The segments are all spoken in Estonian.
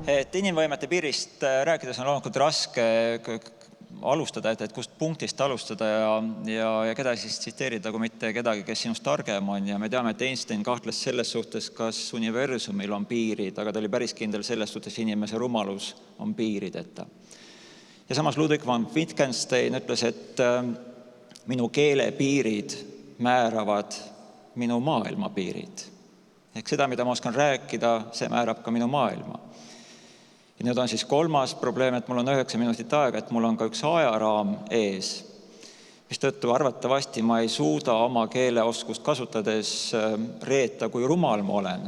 Et inimvõimete piirist rääkides on loomulikult raske alustada, et kust punktist alustada ja keda siis tsiteerida, kui mitte kedagi, kes sinust targem on. Ja me teame, et Einstein kahtles selles suhtes, kas universumil on piirid, aga ta oli päris kindel selles suhtes, inimese rumalus on piirideta. Ja samas Ludwig von Wittgenstein ütles, et minu keele piirid määravad minu maailma piirid. Ehk seda, mida ma oskan rääkida, see määrab ka minu maailma. Ja nüüd on siis kolmas probleem, et mul on 9 minutit aega, et mul on ka üks ajaraam ees, mis tõttu arvatavasti ma ei suuda oma keeleoskust kasutades reeta, kui rumal ma olen.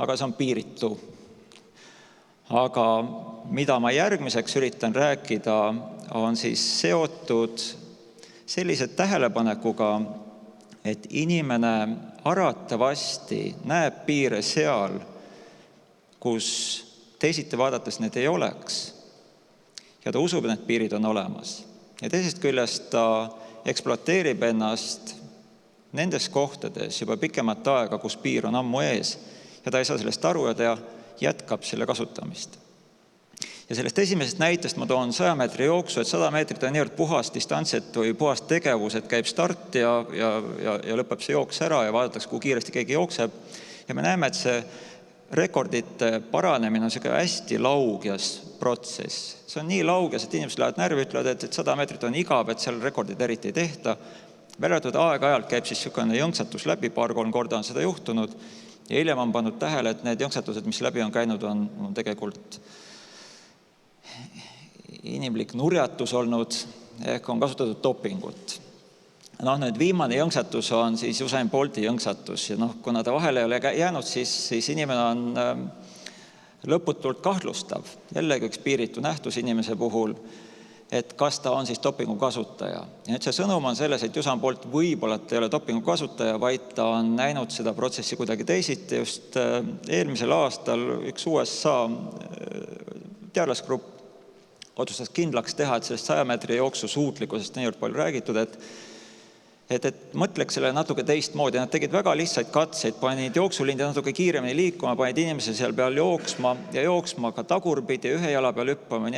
Aga see on piiritu. Aga mida ma järgmiseks üritan rääkida, on siis seotud sellise tähelepanekuga, et inimene arvatavasti näeb piire seal, kus teisiti vaadates need ei oleks. Ja ta usub, et need piirid on olemas. Ja teisest küljest ta ekspluateerib ennast nendes kohtades juba pikemat aega, kus piir on ammu ees. Ja ta ei saa sellest aru ja ta jätkab selle kasutamist. Ja sellest esimesest näitest ma toon 100 meetri jooksu, et 100 meetrit on niivõrd puhas distantset või puhas tegevus, et käib start ja lõpeb see jooks ära ja vaadatakse, kui kiiresti keegi jookseb. Ja me näeme, et see rekordite paranemine on selline hästi laugjas protsess. See on nii laugjas, et inimesed lähevad närvi, ütlevad, et 100 meetrit on igav, et seal rekordid eriti ei tehta. Väljatult aeg-ajalt käib siis selline jõnksatus läbi, 2-3 korda on seda juhtunud. Ja hiljem on pannud tähele, et need jõnksatused, mis läbi on käinud, on tegelikult inimlik nurjatus olnud, ehk on kasutatud dopingut. Nüüd viimane jõnksatus on siis Usain Bolti jõnksatus. Ja kuna ta vahele ei ole jäänud, siis inimene on lõputult kahtlustav. Jällegi üks piiritu nähtus inimese puhul, et kas ta on siis dopingu kasutaja. Ja nüüd see sõnum on selles, et Usain Bolt võib-olla ei ole dopingu kasutaja, vaid ta on näinud seda protsessi kuidagi teisiti. Just eelmisel aastal üks USA teadlasgrupp otsustas kindlaks teha, et sellest 100 meetri jooksu suutlikkusest niivõrd palju räägitud, et mõtleks selle natuke teistmoodi. Nad tegid väga lihtsaid katseid, panid jooksulindi natuke kiiremini liikuma, panid inimese seal peal jooksma ka tagurpidi, ühe jala peal hüppama,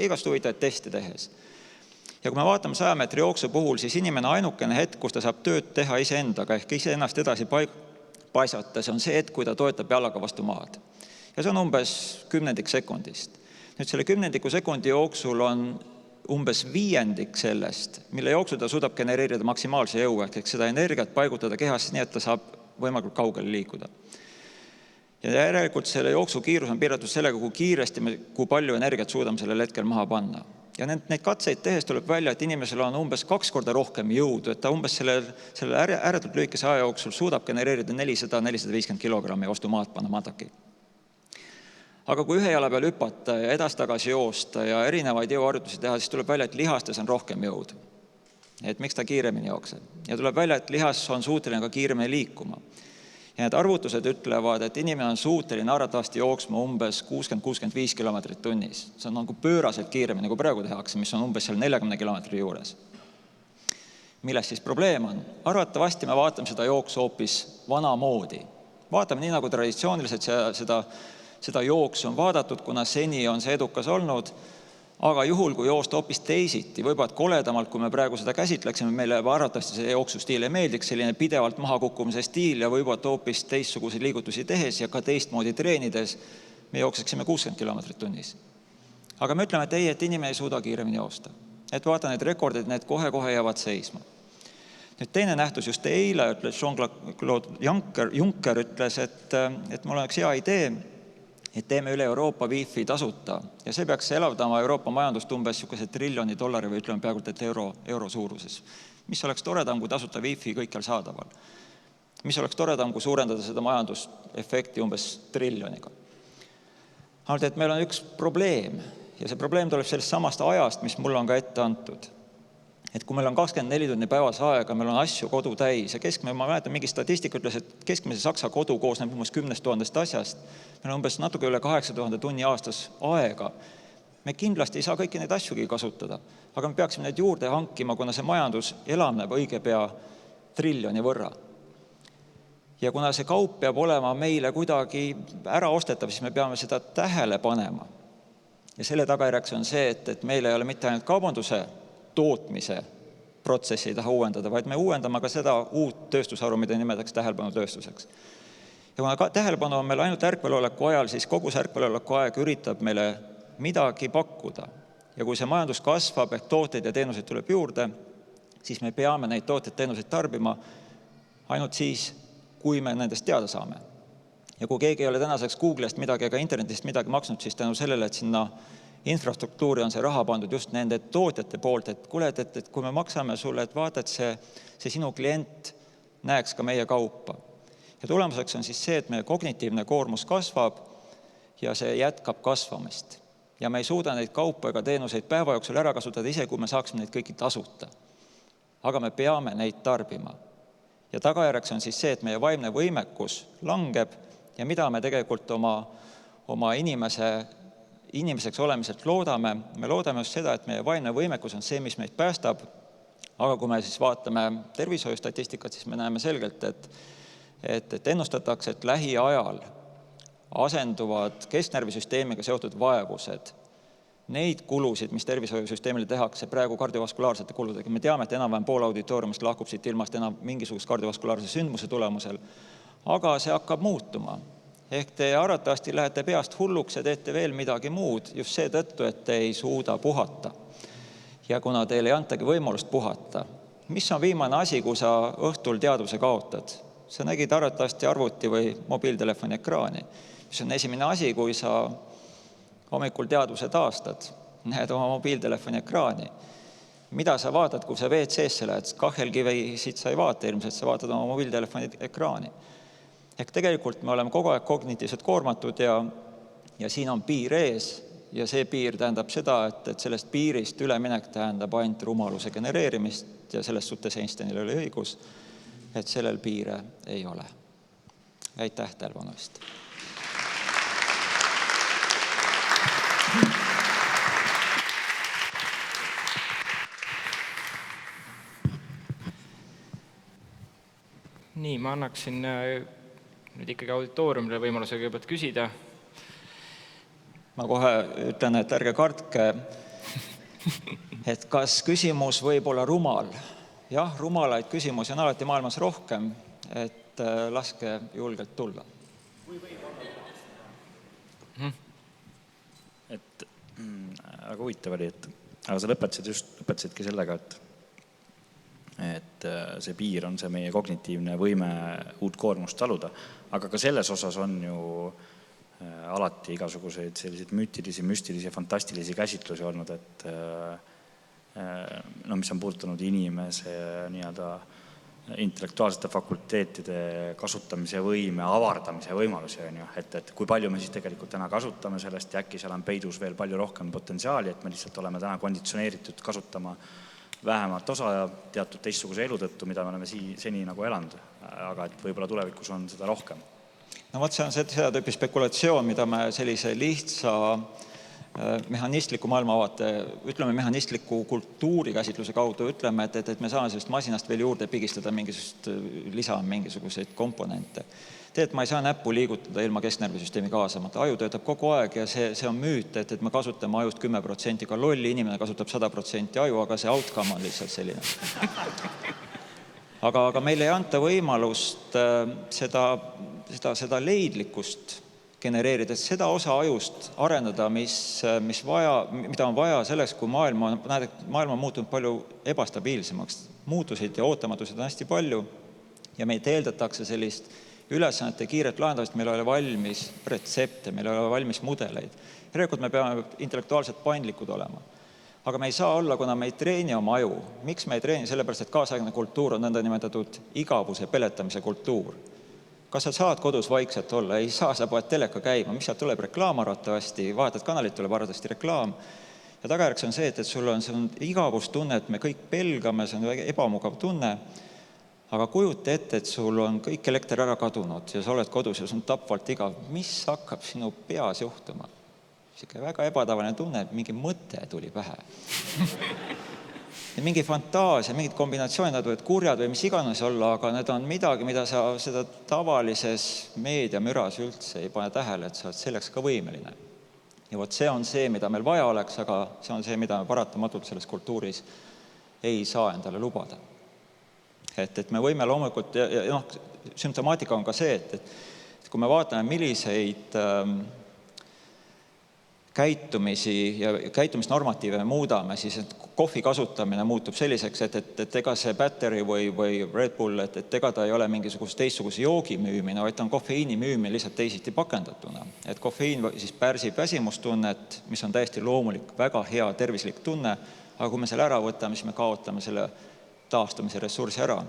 igast huvitavat testi tehes. Ja kui me vaatame 100 meetri jooksu puhul, siis inimene ainukene hetk, kus ta saab tööd teha iseendaga, ehk iseennast edasi paisata, see on see hetk, kui ta toetab jalaga vastu maad. Ja see on umbes 10 sekundist. Nüüd selle 10 sekundi jooksul on umbes 5 sellest, mille jooksul ta suudab genereerida maksimaalse jõu, ehk seda energiat paigutada kehasse nii, et ta saab võimalikult kaugele liikuda. Ja järelikult selle jooksu kiirus on piiratud sellega, kui kiiresti kui palju energiat suudame sellel hetkel maha panna. Ja neid katseid tehes tuleb välja, et inimesel on umbes 2 korda rohkem jõudu, et ta umbes selle ääretult lühikese aja jooksul suudab genereerida 400-450 kilogrammi vastu maad panna mataki. Aga kui ühe jala peal hüpata ja edastagasi joosta ja erinevaid jõuharjutusi teha, siis tuleb välja, et lihastes on rohkem jõud. Et miks ta kiiremini jookseb. Ja tuleb välja, et lihas on suuteline ka kiiremini liikuma. Ja need arvutused ütlevad, et inimene on suuteline arvatavasti jooksma umbes 60-65 kilomeetrit tunnis. See on nagu pööraselt kiiremini, kui praegu tehakse, mis on umbes seal 40 kilomeetri juures. Milles siis probleem on? Arvatavasti me vaatame seda jooksu hoopis vanamoodi. Vaatame nii, nagu traditsiooniliselt seda jooksu on vaadatud, kuna seni on see edukas olnud, aga juhul, kui joosta hoopis teisiti, võib-olla koledamalt, kui me praegu seda käsitleksime, meile arvatavasti see jooksustiil ei meeldiks, selline pidevalt mahakukkumise stiil ja võib-olla hoopis teistsuguseid liigutusi tehes ja ka teistmoodi treenides, me jookseksime 60 kilomeetrit tunnis. Aga me ütleme, et et inimene ei suuda kiiremini joosta. Et vaata need rekordid, need kohe jäävad seisma. Nüüd teine nähtus just eile, ütles Jean-Claude Juncker ütles, et mul on üks hea idee, et teeme üle Euroopa Wi-Fi tasuta ja see peaks elavdama Euroopa majandust umbes $1 trillioni või ütleme peaaegu, et euro suuruses. Mis oleks toredam, kui tasuta Wi-Fi kõikjal saadaval? Mis oleks toredam, kui suurendada seda majandusefekti umbes triljoniga? Ainult, et meil on üks probleem ja see probleem tuleb sellest samast ajast, mis mul on ka ette antud. Et kui meil on 24 tunni päevas aega, meil on asju kodu täis ja keskmine, ma mäletan, mingi statistika ütles, et keskmise Saksa kodu koosneb umbes 10 000 asjast. Meil on umbes natuke üle 8000 tunni aastas aega. Me kindlasti ei saa kõiki neid asjugi kasutada, aga me peaksime neid juurde hankima, kuna see majandus elavneb õige pea triljoni võrra. Ja kuna see kaup peab olema meile kuidagi ära ostetav, siis me peame seda tähele panema. Ja selle tagajärjeks on see, et meil ei ole mitte ainult kaubanduse tootmise protsessi ei taha uuendada, vaid me uuendame ka seda uut tööstusharu, mida nimetaks tähelepanutööstuseks. Ja kuna tähelepanu on meil ainult ärkveloleku ajal, siis kogu see ärkveloleku aeg üritab meile midagi pakkuda. Ja kui see majandus kasvab, ehk tooteid ja teenuseid tuleb juurde, siis me peame neid tooteid teenuseid tarbima ainult siis, kui me nendest teada saame. Ja kui keegi ei ole tänaseks Google'ist midagi ega internetist midagi maksnud, siis tänu sellele, et sinna infrastruktuuri on see raha pandud just nende tootjate poolt, et kuule, et kui me maksame sulle, et vaata, et see sinu klient näeks ka meie kaupa. Ja tulemuseks on siis see, et meie kognitiivne koormus kasvab ja see jätkab kasvamist. Ja me ei suuda neid kaupa ega teenuseid päeva jooksul ära kasutada, ise kui me saaksime neid kõiki tasuta. Aga me peame neid tarbima. Ja tagajärjeks on siis see, et meie vaimne võimekus langeb ja mida me tegelikult oma inimeseks olemiselt loodame. Me loodame just seda, et meie vaimne võimekus on see, mis meid päästab. Aga kui me siis vaatame tervishoiustatistikat, siis me näeme selgelt, et ennustatakse, et lähiajal asenduvad kesknärvisüsteemiga seotud vaevused, neid kulusid, mis tervishoiusüsteemile tehakse praegu kardiovaskulaarsete kuludega. Me teame, et enam-vähem pool auditooriumist lahkub siit ilmast enam mingisugust kardiovaskulaarse sündmuse tulemusel, aga see hakkab muutuma. Ehk te arvatavasti lähete peast hulluks ja teete veel midagi muud just seetõttu, et te ei suuda puhata. Ja kuna teile ei antagi võimalust puhata, mis on viimane asi, kui sa õhtul teadvuse kaotad? Sa nägid arvatavasti arvuti või mobiiltelefoni ekraani. Mis on esimene asi, kui sa hommikul teadvuse taastad, näed oma mobiiltelefoni ekraani. Mida sa vaatad, kui sa WC-sse lähed? Kahelkivi siit sa ei vaata, ilmselt sa vaatad oma mobiiltelefoni ekraani. Ehk tegelikult me oleme kogu aeg kognitiivselt koormatud ja siin on piir ees ja see piir tähendab seda, et sellest piirist üleminek tähendab ainult rumaluse genereerimist ja selles suhtes Einsteinil oli õigus, et sellel piire ei ole. Aitäh tähelepanu eest. Nii, ma annaksin nüüd ikkagi auditooriumile võimaluse kõigepealt küsida. Ma kohe ütlen, et ärge kartke, et kas küsimus võib olla rumal. Jah, rumalaid küsimusi on alati maailmas rohkem, et laske julgelt tulla. Aga huvitav oli, aga sa lõpetasidki sellega, et see piir on see meie kognitiivne võime uut koormust taluda. Aga ka selles osas on ju alati igasuguseid selliseid müstilisi, fantastilisi käsitlusi olnud, et mis on puudutanud inimese intellektuaalsete fakulteetide kasutamise võime, avardamise võimalusi, et kui palju me siis tegelikult täna kasutame sellest ja äkki seal on peidus veel palju rohkem potentsiaali, et me lihtsalt oleme täna konditsioneeritud kasutama vähemalt osa ja teatud teistsuguse elu tõttu, mida me oleme seni elanud, aga et võib-olla tulevikus on seda rohkem. No see on seda tüüpi spekulatsioon, mida me sellise lihtsa mehhanistliku maailmavaate, ütleme mehhanistliku kultuurikäsitluse kaudu ütleme, et me saame sellest masinast veel juurde pigistada mingisuguseid komponente. Et ma ei saa näppu liigutada ilma kesknärvisüsteemi kaasamata. Aju töötab kogu aeg ja see on müüt, et me kasutame ajust 10%, ka lolli inimene kasutab 100% aju, aga see outcome on lihtsalt selline. Aga meil ei anta võimalust seda leidlikkust genereerida, seda osa ajust arendada, mida on vaja selleks, kui maailm on muutunud palju ebastabiilsemaks. Muutusid ja ootamatusid on hästi palju ja meid eeldatakse sellist ülesannete kiiret lahendamist, meil ei ole valmis retsepte, meil ei ole valmis mudeleid. Järelikult me peame intellektuaalselt paindlikud olema. Aga me ei saa olla, kuna me ei treeni oma aju. Miks me ei treeni? Sellepärast, et kaasaegne kultuur on nõndanimetatud igavuse peletamise kultuur. Kas sa saad kodus vaikselt olla? Ei saa, sa pead teleka käima. Mis sealt tuleb? Reklaam arvatavasti, vahetad kanalit, tuleb arvatavasti reklaam. Ja tagajärjeks on see, et sul on igavustunne, et me kõik pelgame, see on väga ebamugav tunne. Aga kujuta ette, et sul on kõik elekter ära kadunud ja sa oled kodus ja sul on tapvalt igav. Mis hakkab sinu peas juhtuma? Väga ebatavaline tunne, et mingi mõte tuli pähe. ja mingi fantaasia, mingid kombinatsioonid, nad võivad kurjad või mis iganes olla, aga need on midagi, mida sa seda tavalises meediamüras üldse ei pane tähele, et sa oled selleks ka võimeline. Ja vot see on see, mida meil vaja oleks, aga see on see, mida me paratamatult selles kultuuris ei saa endale lubada. Et me võime loomulikult, ja sümptomaatika on ka see, et kui me vaatame, milliseid käitumisi ja käitumisnormatiive me muudame, siis kohvi kasutamine muutub selliseks, et ega see Battery või Red Bull, et ega ta ei ole mingisuguse teistsuguse joogi müümine, vaid ta on kofeiini müümine lihtsalt teisiti pakendatuna. Et kofeiin siis pärsib väsimustunnet, mis on täiesti loomulik, väga hea tervislik tunne, aga kui me selle ära võtame, siis me kaotame selle taastumise ressursi ära.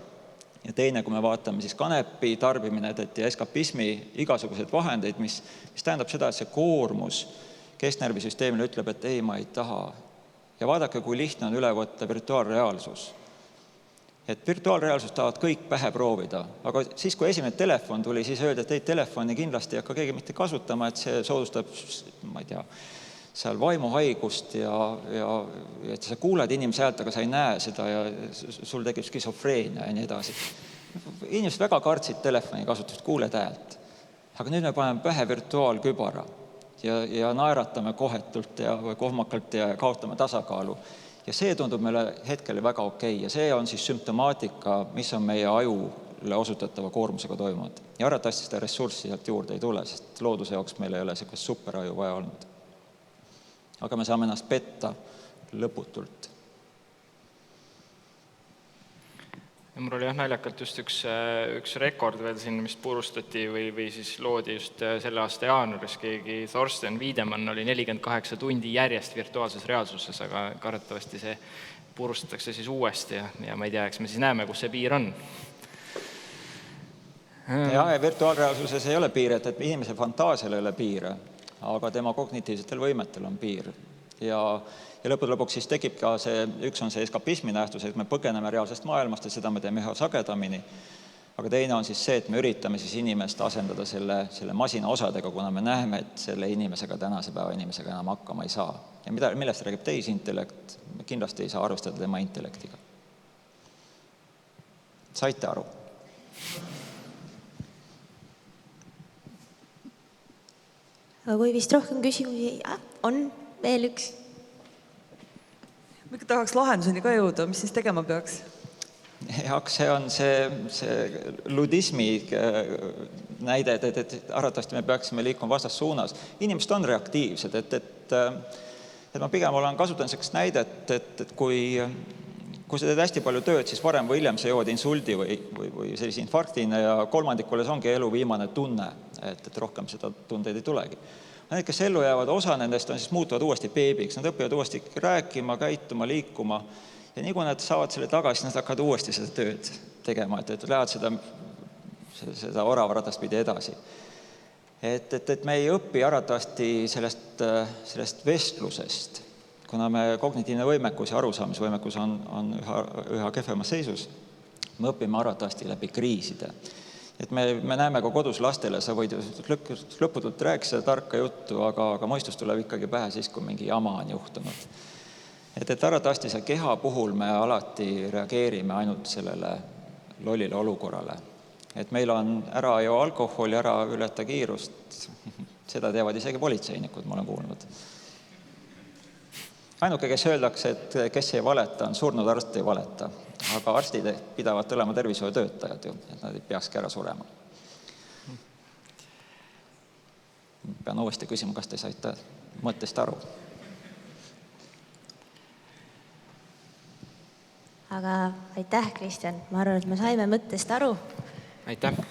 Ja teine, kui me vaatame siis kanepi tarbimine ja eskapismi igasugused vahendeid, mis tähendab seda, et see koormus kesknärvisüsteemile ütleb, et ei, ma ei taha. Ja vaadake, kui lihtne on üle võtta virtuaalreaalsus. Et virtuaalreaalsus tahavad kõik pähe proovida, aga siis, kui esimene telefon tuli, siis öeldi, et ei, telefoni kindlasti ei hakka keegi mitte kasutama, et see soodustab, ma ei tea, seal vaimuhaigust ja et sa kuuled inimese häält, aga sa ei näe seda ja sul tekib skisofreenia ja nii edasi. Inimesed väga kartsid telefoni kasutust, kuuled häält. Aga nüüd me paneme pähe virtuaalkübara ja naeratame kohetult või kohmakalt ja kaotame tasakaalu. Ja see tundub meile hetkele väga okei. Ja see on siis sümptomaatika, mis on meie ajule osutatava koormusega toimunud. Ja arvatavasti seda ressurssi sealt juurde ei tule, sest looduse jaoks meil ei ole sellist superaju vaja olnud. Aga me saame ennast petta lõputult. Ja mul oli naljakalt just üks rekord veel siin, mis purustati või siis loodi just selle aasta jaanuaris. Keegi Thorsten Wiedemann oli 48 tundi järjest virtuaalses reaalsuses, aga kartavasti see purustatakse siis uuesti ja ma ei tea, eks me siis näeme, kus see piir on. Ja virtuaalreaalsuses ei ole piir, et inimese fantaasial ei ole piire, aga tema kognitiivsetel võimetel on piir. Ja lõppude lõpuks siis tekib ka see, üks on see eskapismi nähtus, et me põgeneme reaalsest maailmast ja seda me teeme üha sagedamini. Aga teine on siis see, et me üritame siis inimest asendada selle masina osadega, kuna me näeme, et selle inimesega tänase päeva inimesega enam hakkama ei saa. Ja millest räägib tehisintellekt, me kindlasti ei saa arvestada tema intellektiga. Saite aru? Aga kui vist rohkem küsimusi on veel üks? Ma tahaks lahenduseni ka jõuda, mis siis tegema peaks? See on see ludismi näide, et arvatavasti me peaksime liikuma vastassuunas. Inimesed on reaktiivsed, et ma pigem olen kasutanud sellist näidet, et kui sa teed hästi palju tööd, siis varem või hiljem sa jõuad insuldi või sellise infarktini ja kolmandikule see ongi elu viimane tunne, et rohkem seda tundeid ei tulegi. Need, kes ellu jäävad, osa nendest on siis muutuvad uuesti beebiks, nad õpivad uuesti rääkima, käituma, liikuma ja nii kui nad saavad selle tagasi, nad hakkavad uuesti seda tööd tegema, et lähevad seda oravaratast pidi edasi. Et me ei õpi arvatavasti sellest vestlusest, kuna me kognitiivne võimekus ja arusaamisvõimekus on üha kehvemas seisus, me õpime arvatavasti läbi kriiside. Et me näeme ka kodus lastele, sa võid lõputult rääkida tarka juttu, aga mõistus tuleb ikkagi pähe siis, kui mingi jama on juhtunud. Et arvatavasti see keha puhul me alati reageerime ainult sellele lollile olukorrale. Et meil on ära ju alkoholi, ära ületa kiirust, seda teevad isegi politseinikud, ma olen kuulnud. Ainuke, kes öeldakse, et kes ei valeta, on surnud arst ei valeta. Aga arstid pidavad olema tervishoiutöötajad ju, et nad ei peakski ära surema. Pean uuesti küsima, kas te saite mõttest aru? Aga aitäh, Kristjan. Ma arvan, et me saime mõttest aru. Aitäh!